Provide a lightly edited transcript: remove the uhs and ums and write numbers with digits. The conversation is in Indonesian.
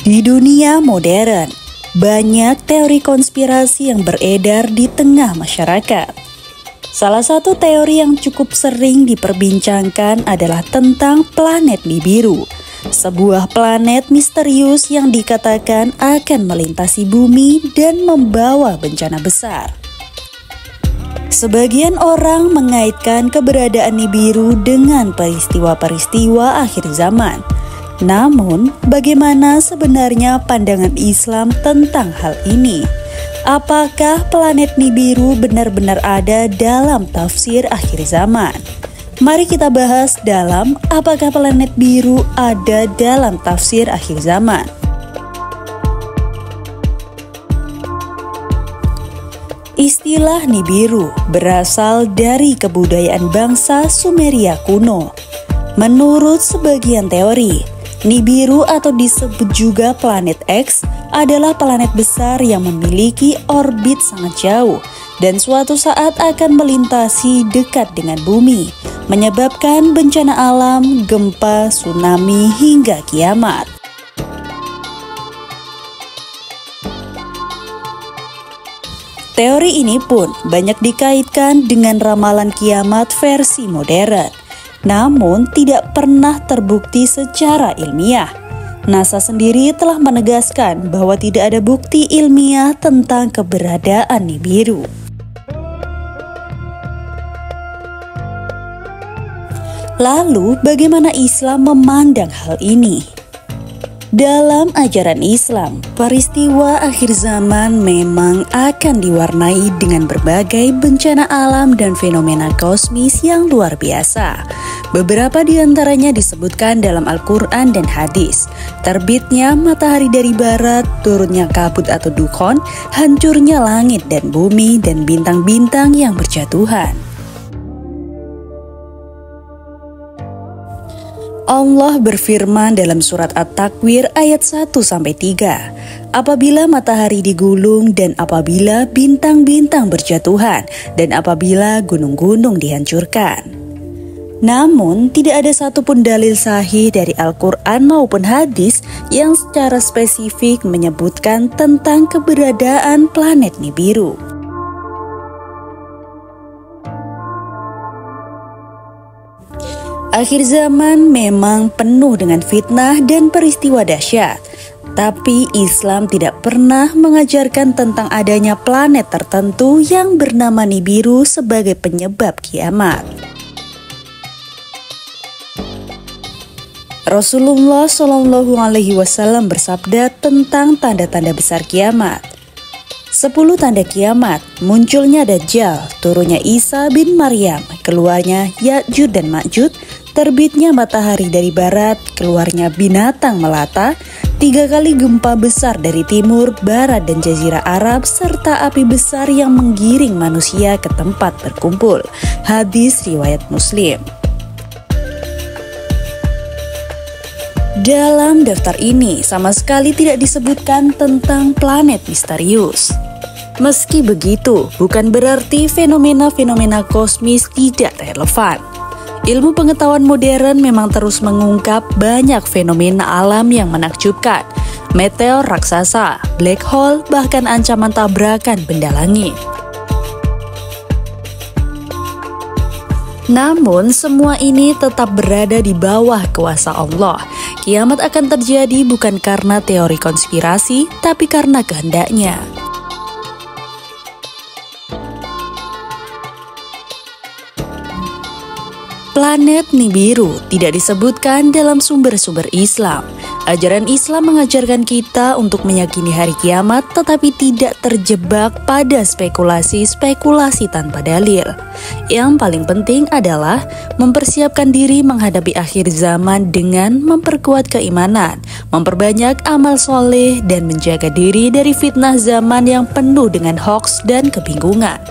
Di dunia modern, banyak teori konspirasi yang beredar di tengah masyarakat. Salah satu teori yang cukup sering diperbincangkan adalah tentang planet Nibiru, sebuah planet misterius yang dikatakan akan melintasi bumi dan membawa bencana besar. Sebagian orang mengaitkan keberadaan Nibiru dengan peristiwa-peristiwa akhir zaman. Namun, bagaimana sebenarnya pandangan Islam tentang hal ini? Apakah planet Nibiru benar-benar ada dalam tafsir akhir zaman? Mari kita bahas dalam apakah planet biru ada dalam tafsir akhir zaman. Istilah Nibiru berasal dari kebudayaan bangsa Sumeria kuno. Menurut sebagian teori, Nibiru atau disebut juga planet X adalah planet besar yang memiliki orbit sangat jauh dan suatu saat akan melintasi dekat dengan bumi, menyebabkan bencana alam, gempa, tsunami, hingga kiamat. Teori ini pun banyak dikaitkan dengan ramalan kiamat versi modern. Namun tidak pernah terbukti secara ilmiah. NASA sendiri telah menegaskan bahwa tidak ada bukti ilmiah tentang keberadaan Nibiru. Lalu, bagaimana Islam memandang hal ini? Dalam ajaran Islam, peristiwa akhir zaman memang akan diwarnai dengan berbagai bencana alam dan fenomena kosmis yang luar biasa. Beberapa di antaranya disebutkan dalam Al-Quran dan hadis. Terbitnya matahari dari barat, turunnya kabut atau dukhon, hancurnya langit dan bumi, dan bintang-bintang yang berjatuhan. Allah berfirman dalam surat At-Takwir ayat 1-3, apabila matahari digulung dan apabila bintang-bintang berjatuhan dan apabila gunung-gunung dihancurkan. Namun, tidak ada satupun dalil sahih dari Al-Quran maupun hadis yang secara spesifik menyebutkan tentang keberadaan planet Nibiru. Akhir zaman memang penuh dengan fitnah dan peristiwa dahsyat, tapi Islam tidak pernah mengajarkan tentang adanya planet tertentu yang bernama Nibiru sebagai penyebab kiamat. Rasulullah SAW bersabda tentang tanda-tanda besar kiamat. 10 tanda kiamat, munculnya Dajjal, turunnya Isa bin Maryam, keluarnya Ya'juj dan Ma'juj, terbitnya matahari dari barat, keluarnya binatang melata, 3 kali gempa besar dari timur, barat, dan jazirah Arab, serta api besar yang menggiring manusia ke tempat berkumpul. Hadis riwayat Muslim. Dalam daftar ini sama sekali tidak disebutkan tentang planet misterius. Meski begitu, bukan berarti fenomena-fenomena kosmis tidak relevan. Ilmu pengetahuan modern memang terus mengungkap banyak fenomena alam yang menakjubkan. Meteor raksasa, black hole, bahkan ancaman tabrakan benda langit. Namun, semua ini tetap berada di bawah kuasa Allah. Kiamat akan terjadi bukan karena teori konspirasi, tapi karena kehendaknya. Planet Nibiru tidak disebutkan dalam sumber-sumber Islam. Ajaran Islam mengajarkan kita untuk meyakini hari kiamat tetapi tidak terjebak pada spekulasi-spekulasi tanpa dalil. Yang paling penting adalah mempersiapkan diri menghadapi akhir zaman dengan memperkuat keimanan, memperbanyak amal soleh, dan menjaga diri dari fitnah zaman yang penuh dengan hoaks dan kebingungan.